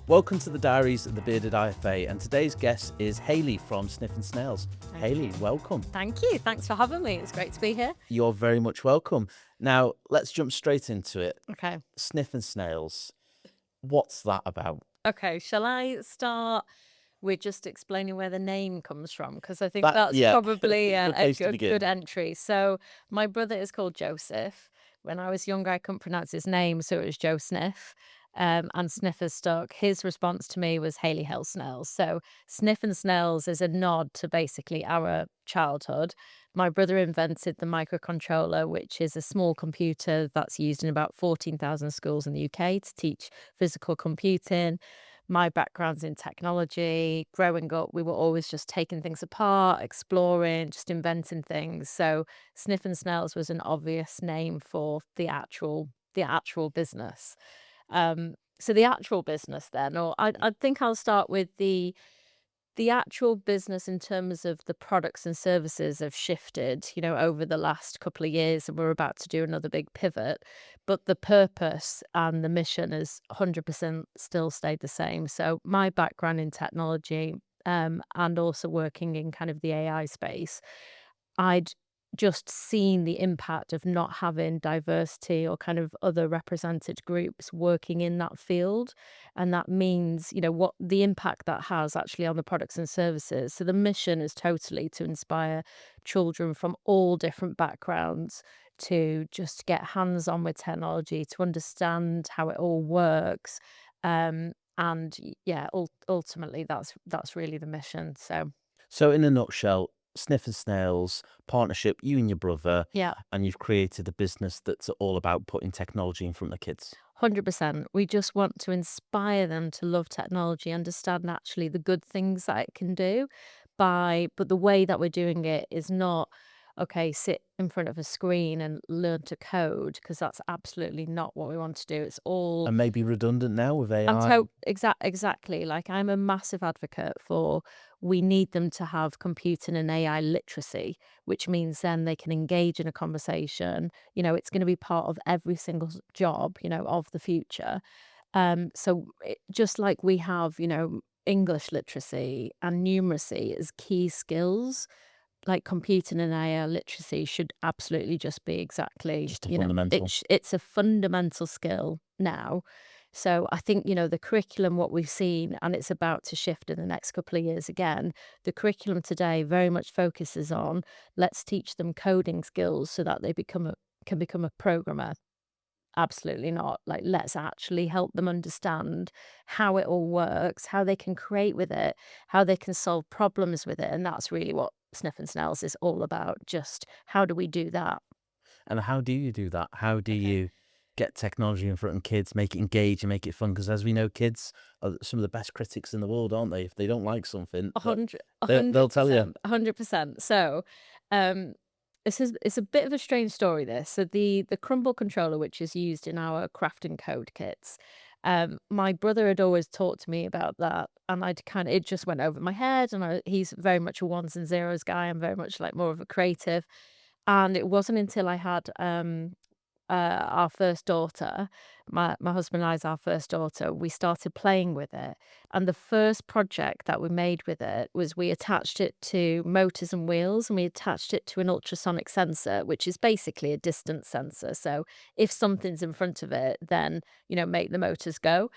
Welcome to the Diaries of the Bearded IFA, and today's guest is Hayley from Sniff and Snails. Hayley, welcome. Thank you. Thanks for having me. It's great to be here. You're very much welcome. Now, let's jump straight into it. Okay. Sniff and Snails, what's that about? Okay. Shall I start with just explaining where the name comes from? Because I think That, that's yeah, probably good a place to begin. good entry. So my brother is called Joseph. When I was younger, I couldn't pronounce his name, so it was Joe Sniff. And Sniffer stuck. His response to me was Hayley Hail Snails. So Sniff and Snails is a nod to basically our childhood. My brother invented the microcontroller, which is a small computer that's used in about 14,000 schools in the UK to teach physical computing. My background's in technology. Growing up, we were always just taking things apart, exploring, just inventing things. So Sniff and Snails was an obvious name for the actual business. So the actual business then, or I think I'll start with the actual business in terms of the products and services have shifted, over the last couple of years, and we're about to do another big pivot. But the purpose and the mission has 100% still stayed the same. So my background in technology, and also working in kind of the AI space, I'd just seen the impact of not having diversity or kind of other represented groups working in that field. And that means, what the impact that has actually on the products and services. So the mission is totally to inspire children from all different backgrounds to just get hands on with technology, to understand how it all works. Ultimately, that's really the mission. So, in a nutshell, Sniff and Snails, partnership, you and your brother, Yeah. and you've created a business that's all about putting technology in front of kids. 100%. We just want to inspire them to love technology, understand actually the good things that it can do but the way that we're doing it is not, okay, sit in front of a screen and learn to code, because that's absolutely not what we want to do. It's all And maybe redundant now with I'm AI. exactly. Like, I'm a massive advocate for we need them to have computing and AI literacy, which means then they can engage in a conversation. It's going to be part of every single job, of the future. Just like we have, English literacy and numeracy as key skills, like computing and AI literacy should absolutely just be exactly, Just a fundamental. it's a fundamental skill now. So I think, the curriculum, what we've seen, and it's about to shift in the next couple of years again, the curriculum today very much focuses on let's teach them coding skills so that they can become a programmer. Absolutely not. Like, let's actually help them understand how it all works, how they can create with it, how they can solve problems with it. And that's really what Sniff and Snails is all about. Just how do we do that? And how do you do that? How do Okay. you get technology in front of kids, make it engage and make it fun? Because as we know, kids are some of the best critics in the world, aren't they? If they don't like something, A hundred, a they'll hundred tell you. percent, 100%. So, um, it's a bit of a strange story. This, so the Crumble controller, which is used in our craft and code kits. My brother had always talked to me about that, and it just went over my head. And he's very much a ones and zeros guy. I'm very much like more of a creative. And it wasn't until I had our first daughter, my husband and I's our first daughter, we started playing with it. And the first project that we made with it was we attached it to motors and wheels, and we attached it to an ultrasonic sensor, which is basically a distance sensor. So if something's in front of it, then, make the motors go.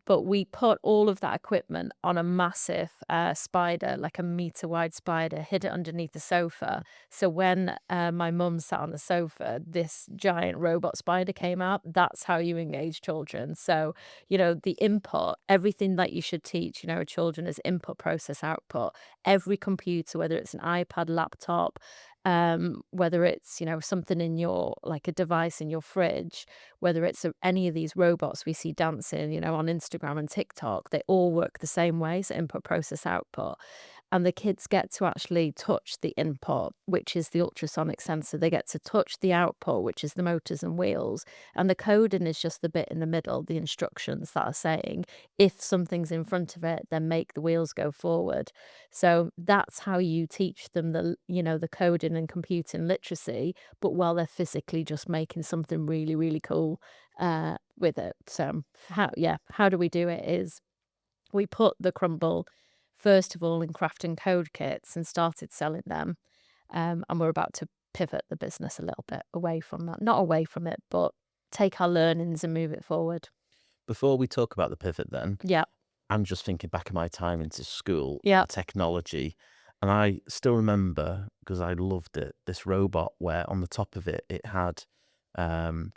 But we put all of that equipment on a massive spider, like a meter wide spider, hid it underneath the sofa. So when my mum sat on the sofa, this giant robot spider came out. That's how you engage children. So, the input, everything that you should teach, children is input, process, output. Every computer, whether it's an iPad, laptop, whether it's, something in like a device in your fridge, whether it's any of these robots we see dancing, on Instagram and TikTok, they all work the same way, so input, process, output. And the kids get to actually touch the input, which is the ultrasonic sensor. They get to touch the output, which is the motors and wheels. And the coding is just the bit in the middle, the instructions that are saying, if something's in front of it, then make the wheels go forward. So that's how you teach them the coding and computing literacy, but while they're physically just making something really, really cool with it. So how do we do it is we put the crumble, first of all, in craft and code kits and started selling them. And we're about to pivot the business a little bit away from that. Not away from it, but take our learnings and move it forward. Before we talk about the pivot then, Yeah. I'm just thinking back of my time into school Yeah. and technology, and I still remember, because I loved it, this robot where on the top of it, it had,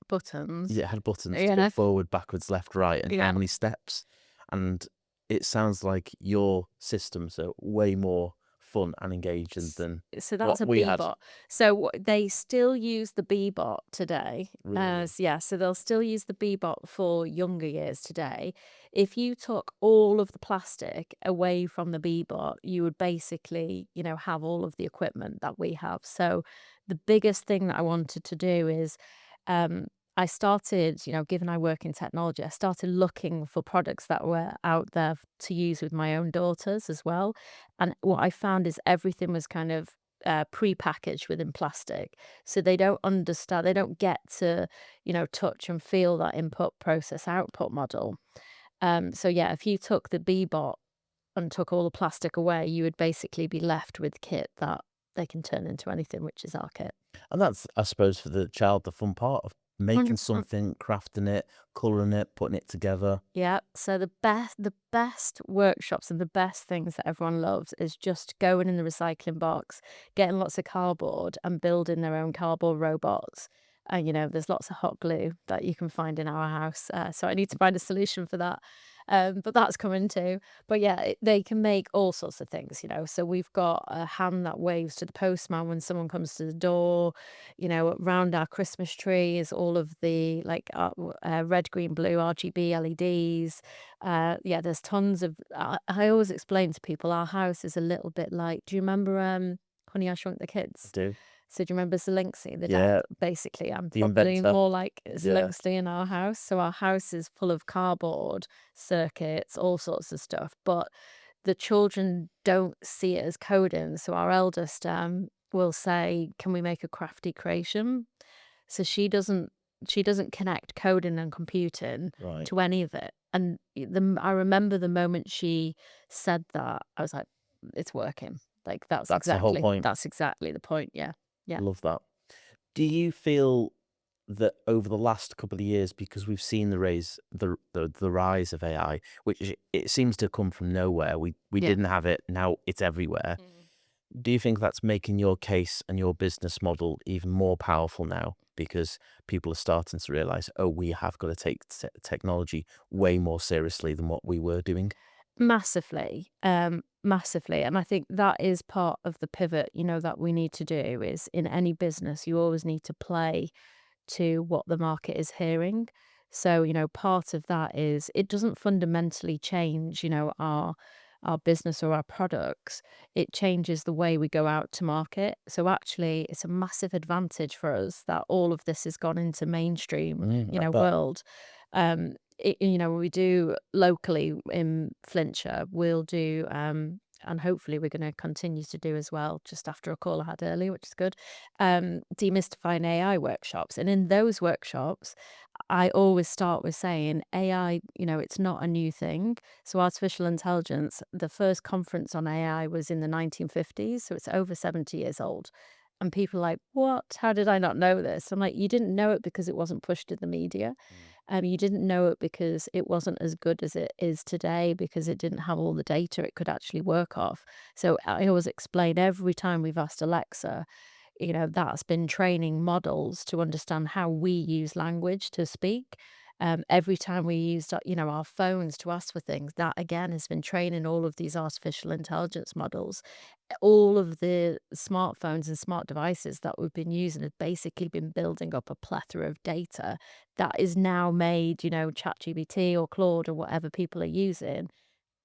Buttons. yeah, it had buttons to go Yeah. forward, backwards, left, right, and how Yeah. many steps. And it sounds like your systems are way more fun and engaging than So what that's a we had. Bebot. So they still use the Bebot today. Really? Yeah, so they'll still use the Bebot for younger years today. If you took all of the plastic away from the Bebot, you would basically, have all of the equipment that we have. So the biggest thing that I wanted to do is um, I started, given I work in technology, I started looking for products that were out there to use with my own daughters as well. And what I found is everything was kind of pre-packaged within plastic. So they don't understand, they don't get to, touch and feel that input process output model. So yeah, if you took the Bebot and took all the plastic away, you would basically be left with kit that they can turn into anything, which is our kit. And that's, I suppose, for the child, the fun part of making 100%. something, crafting it, colouring it, putting it together. Yeah. So the best workshops and the best things that everyone loves is just going in the recycling box, getting lots of cardboard and building their own cardboard robots. And there's lots of hot glue that you can find in our house. So I need to find a solution for that. But that's coming too. But yeah, they can make all sorts of things. So we've got a hand that waves to the postman when someone comes to the door. Around our Christmas tree is all of the like red, green, blue RGB LEDs. Yeah, there's tons of. I always explain to people our house is a little bit like. Do you remember Honey, I Shrunk the I Kids? do. So do you remember Zelensky, the dad? Yeah, Basically, I'm the probably inventor. more like Yeah. Zelensky in our house. So our house is full of cardboard, circuits, all sorts of stuff. But the children don't see it as coding. So our eldest will say, "Can we make a crafty creation?" So she doesn't connect coding and computing Right. to any of it. And I remember the moment she said that, I was like, "It's working." Like That's the whole point. that's exactly the point. Yeah. Yeah. Love that. Do you feel that over the last couple of years, because we've seen the rise of AI, which it seems to come from nowhere, we Yeah. didn't have it, now it's everywhere. Mm. Do you think that's making your case and your business model even more powerful now? Because people are starting to realize, oh, we have got to take technology way more seriously than what we were doing. Massively, massively. And I think that is part of the pivot, that we need to do is in any business, you always need to play to what the market is hearing. So, part of that is it doesn't fundamentally change, our business or our products. It changes the way we go out to market. So actually it's a massive advantage for us that all of this has gone into mainstream, I bet. world. We do locally in Flintshire, we'll do and hopefully we're going to continue to do as well, just after a call I had earlier, which is good, demystifying AI workshops. And in those workshops, I always start with saying AI, it's not a new thing. So artificial intelligence, the first conference on AI was in the 1950s, so it's over 70 years old. And people are like, what? How did I not know this? I'm like, you didn't know it because it wasn't pushed in the media. Mm. You didn't know it because it wasn't as good as it is today because it didn't have all the data it could actually work off. So I always explain every time we've asked Alexa, that's been training models to understand how we use language to speak. Every time we used, our phones to ask for things, that again has been training all of these artificial intelligence models. All of the smartphones and smart devices that we've been using have basically been building up a plethora of data that is now made, ChatGPT or Claude or whatever people are using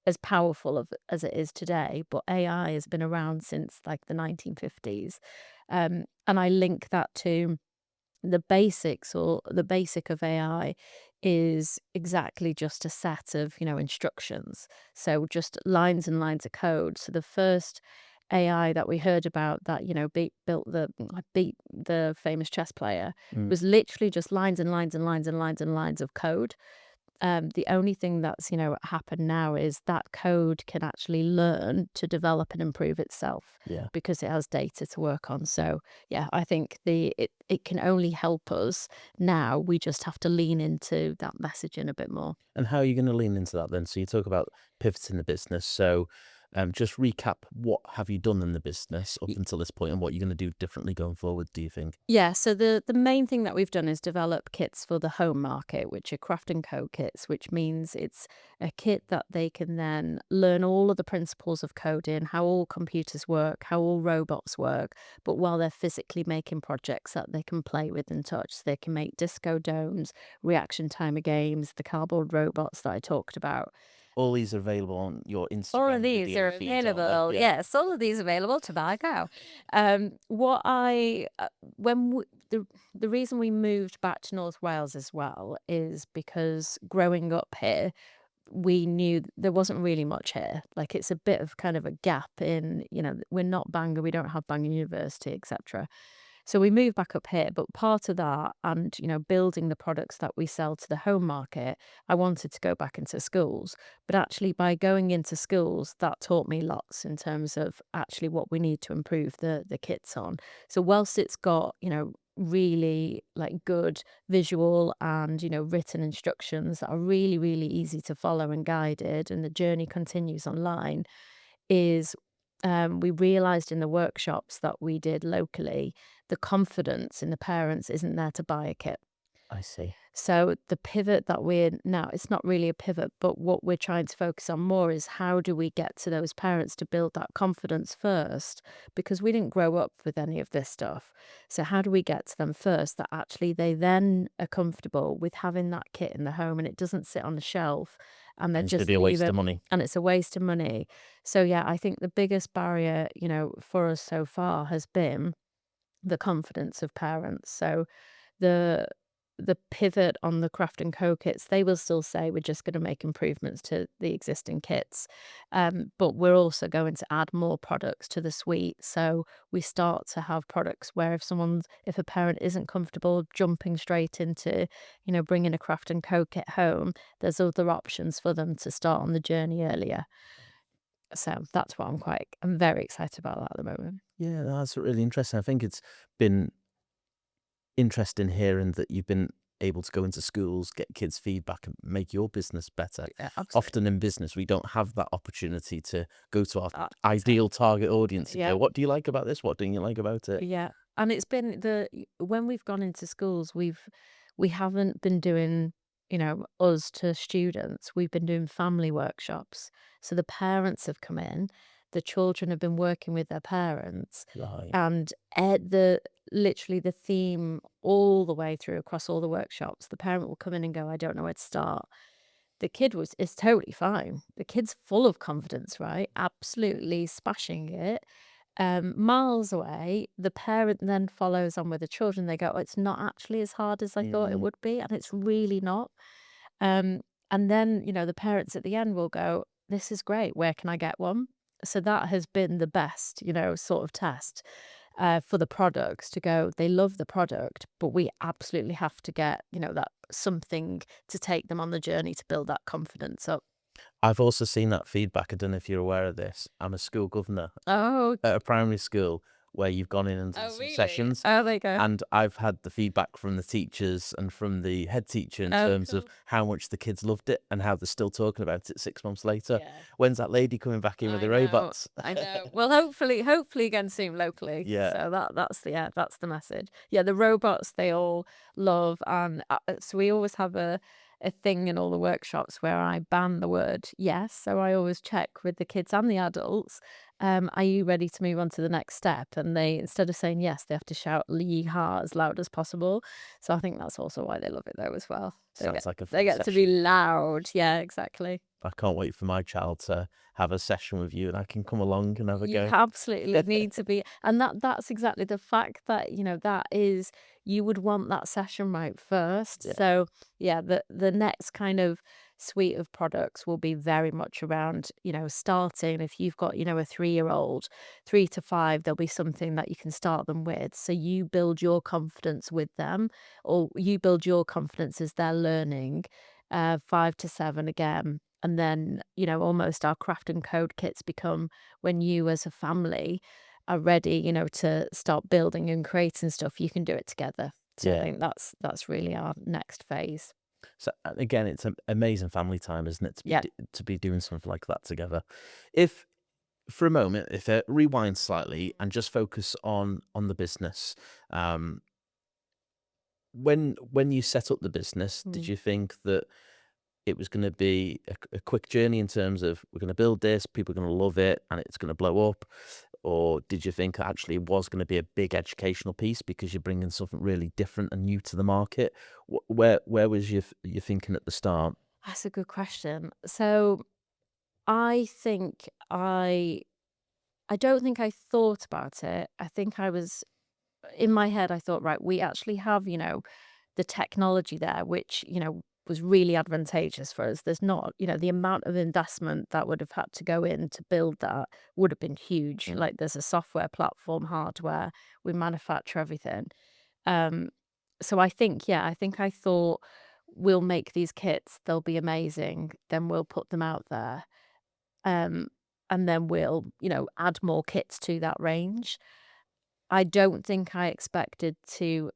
as powerful as it is today. But AI has been around since like the 1950s. And I link that to the basics or the basic of AI is exactly just a set of, instructions. So just lines and lines of code. So the first AI that we heard about that, beat the famous chess player Mm. was literally just lines and lines and lines and lines and lines of code. The only thing that's, happened now is that code can actually learn to develop and improve itself Yeah. because it has data to work on. So yeah, I think it can only help us now. We just have to lean into that messaging a bit more. And how are you gonna lean into that then? So you talk about pivoting the business. So, just recap, what have you done in the business up until this point, and what you're gonna do differently going forward, do you think? Yeah, so the main thing that we've done is develop kits for the home market, which are craft and code kits, which means it's a kit that they can then learn all of the principles of coding, how all computers work, how all robots work, but while they're physically making projects that they can play with and touch. So they can make disco domes, reaction timer games, the cardboard robots that I talked about. All these are available on your All of Instagram these video are feeds, aren't they? available. Yeah. Yes, all of these available to buy now. What I when the reason we moved back to North Wales as well is because growing up here, we knew there wasn't really much here. Like it's a bit of kind of a gap in, we're not Bangor, we don't have Bangor University, etc. So we moved back up here, but part of that and, building the products that we sell to the home market, I wanted to go back into schools. But actually by going into schools, that taught me lots in terms of actually what we need to improve the kits on. So whilst it's got, really like good visual and written instructions that are really really easy to follow and guided and the journey continues online is we realized in the workshops that we did locally, the confidence in the parents isn't there to buy a kit. I see. So the pivot that we're now, it's not really a pivot, but what we're trying to focus on more is how do we get to those parents to build that confidence first? Because we didn't grow up with any of this stuff. So how do we get to them first that actually they then are comfortable with having that kit in the home and it doesn't sit on the shelf and they're And it's gonna just be a leave waste it of money. and it's a waste of money. So yeah, I think the biggest barrier, for us so far has been the confidence of parents. So the the pivot on the craft and co kits, they will still say we're just going to make improvements to the existing kits, but we're also going to add more products to the suite. So we start to have products where if a parent isn't comfortable jumping straight into, bringing a craft and co kit home, there's other options for them to start on the journey earlier. So that's what I'm very excited about that at the moment. Yeah, that's really interesting. I think it's been interesting hearing that you've been able to go into schools, get kids' feedback, and make your business better. Yeah, absolutely. Often in business, we don't have that opportunity to go to our That's ideal exactly. target audience and Yeah. go, "What do you like about this? What don't you like about it?" Yeah, and it's been when we've gone into schools, we haven't been doing, us to students. We've been doing family workshops. So the parents have come in, the children have been working with their parents, Right. and the literally the theme all the way through across all the workshops, the parent will come in and go, I don't know where to start. The kid is totally fine. The kid's full of confidence, right? Absolutely smashing it miles away. The parent then follows on with the children. They go, "Oh, it's not actually as hard as I thought it Mm. would be," and it's really not. Um, and then, the parents at the end will go, "This is great. Where can I get one?" So that has been the best, sort of test for the products to go, they love the product, but we absolutely have to get, that something to take them on the journey to build that confidence up. I've also seen that feedback. I don't know if you're aware of this. I'm a school governor Oh, at a primary school where you've gone in and done oh, some really? sessions. Oh, there you go. And I've had the feedback from the teachers and from the head teacher in Oh, terms of cool. how much the kids loved it and how they're still talking about it 6 months later. Yeah. When's that lady coming back in with I the know, robots? I know. Well, hopefully again soon locally. Yeah. So that's the message. Yeah, the robots they all love, and so we always have a thing in all the workshops where I ban the word yes. So I always check with the kids and the adults. Are you ready to move on to the next step? And they instead of saying yes, they have to shout "yeehaw" as loud as possible. So I think that's also why they love it though as well. Sounds like a They fun get to be session. loud. Yeah, exactly. I can't wait for my child to have a session with you and I can come along and have a You go. absolutely need to be and that's exactly the fact that, that is you would want that session right first. Yeah. So, yeah, the next kind of suite of products will be very much around, starting if you've got, a 3-year-old, 3 to 5, there'll be something that you can start them with. So you build your confidence with them or you build your confidence as they're learning. 5 to 7 again. And then, almost our craft and code kits become when you as a family are ready, to start building and creating stuff, you can do it together. So I Yeah. think that's really our next phase. So again, it's an amazing family time, isn't it, Yeah. to be doing something like that together. If for a moment, if rewind slightly and just focus on the business, um, when you set up the business, did Mm. you think that it was going to be a quick journey in terms of we're going to build this, people are going to love it, and it's going to blow up? Or did you think actually it was going to be a big educational piece because you're bringing something really different and new to the market? Where was your thinking at the start? That's a good question. So I think I don't think I thought about it. I think I was in my head, I thought, right, we actually have, the technology there, which, was really advantageous for us. There's not, the amount of investment that would have had to go in to build that would have been huge. Like there's a software platform, hardware, we manufacture everything. Um, so I think, yeah, I think I thought we'll make these kits, they'll be amazing, then we'll put them out there. Um, and then we'll, add more kits to that range. I don't think I expected to,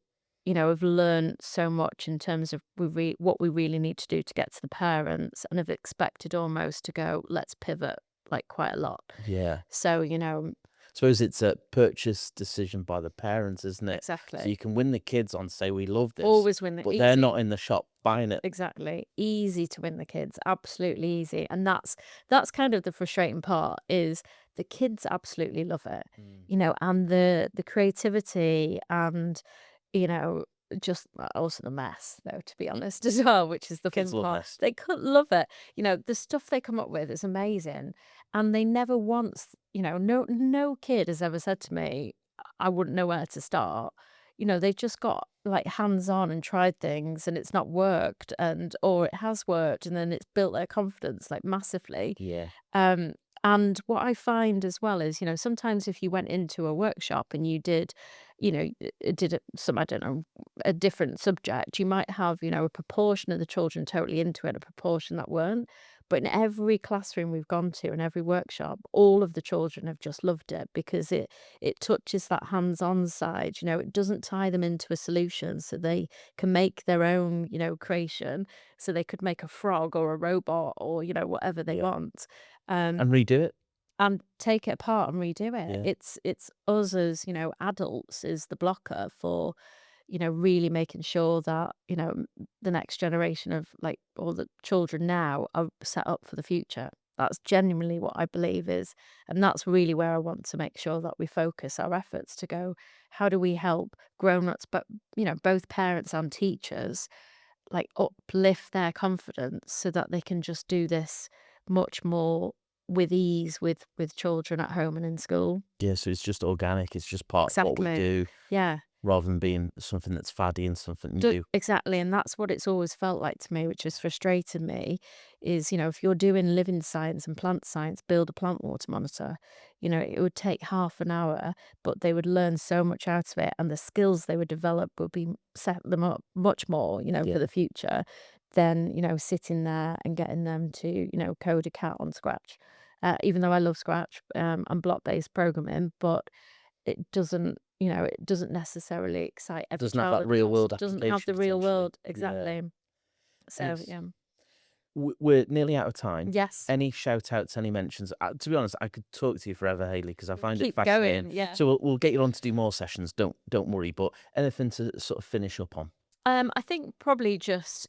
have learned so much in terms of what we really need to do to get to the parents, and have expected almost to go, let's pivot like quite a lot. Yeah. So, Suppose it's a purchase decision by the parents, isn't it? So exactly. you can win the kids on, say, we love this, Always win the but they're easy. not in the shop buying it. Exactly. Easy to win the kids, absolutely easy. And that's kind of the frustrating part is the kids absolutely love it. Mm. And the creativity and, you know, just also the mess though, to be honest, as well, which is the Kids fun love part. this. They could love it. The stuff they come up with is amazing. And they never once, no kid has ever said to me, I wouldn't know where to start. They've just got like hands on and tried things and it's not worked or it has worked and then it's built their confidence like massively. Yeah. Um, and what I find as well is, sometimes if you went into a workshop and you did, some, I don't know, a different subject, you might have, a proportion of the children totally into it, a proportion that weren't. But in every classroom we've gone to and every workshop, all of the children have just loved it because it touches that hands-on side. It doesn't tie them into a solution, so they can make their own, creation. So they could make a frog or a robot or whatever they Yeah. want. Um, And redo it. and take it apart and redo it. Yeah. It's us as, adults is the blocker for, really making sure that, the next generation of like all the children now are set up for the future. That's genuinely what I believe is, and that's really where I want to make sure that we focus our efforts to go, how do we help grown-ups, but, both parents and teachers, like uplift their confidence so that they can just do this much more with ease with children at home and in school. Yeah, so it's just organic, it's just part of what we Exactly. do Yeah. rather than being something that's faddy and something new. Exactly, and that's what it's always felt like to me, which has frustrated me, is, if you're doing living science and plant science, build a plant water monitor. It would take half an hour, but they would learn so much out of it, and the skills they would develop would be set them up much more, for Yeah. the future than, sitting there and getting them to, code a cat on Scratch. Even though I love Scratch, and block-based programming, but it doesn't necessarily excite every Doesn't have child that of the real class. world Doesn't have application the real potentially. world Yeah. exactly. So, It's yeah. we're nearly out of time. Yes. Any shout outs, any mentions? To be honest, I could talk to you forever, Hayley, because I find it Keep fascinating. going, yeah. So we'll get you on to do more sessions. Don't worry. But anything to sort of finish up on? I think probably just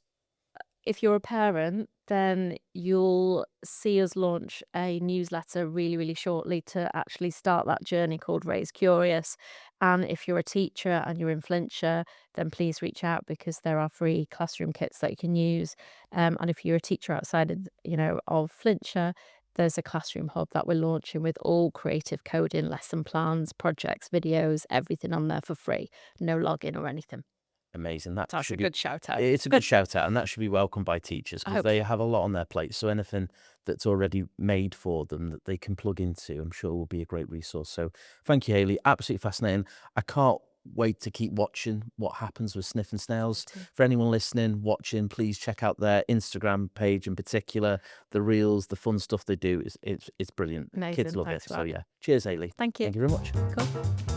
if you're a parent, then you'll see us launch a newsletter really, really shortly to actually start that journey called Raise Curious. And if you're a teacher and you're in Flintshire, then please reach out because there are free classroom kits that you can use. And if you're a teacher outside of, of Flintshire, there's a classroom hub that we're launching with all creative coding, lesson plans, projects, videos, everything on there for free. No login or anything. Amazing. That That's a should be. good shout out. It's a good shout out, and that should be welcomed by teachers I because hope they so. have a lot on their plate. So anything that's already made for them that they can plug into, I'm sure will be a great resource. So thank you, Hayley. Absolutely fascinating. I can't wait to keep watching what happens with Sniff and Snails. too. For anyone listening, watching, please check out their Instagram page in particular. The reels, the fun stuff they do, it's brilliant. Kids Amazing. love it. Thanks, So Rob. yeah. Cheers, Hayley. Thank you. Thank you very much. Cool.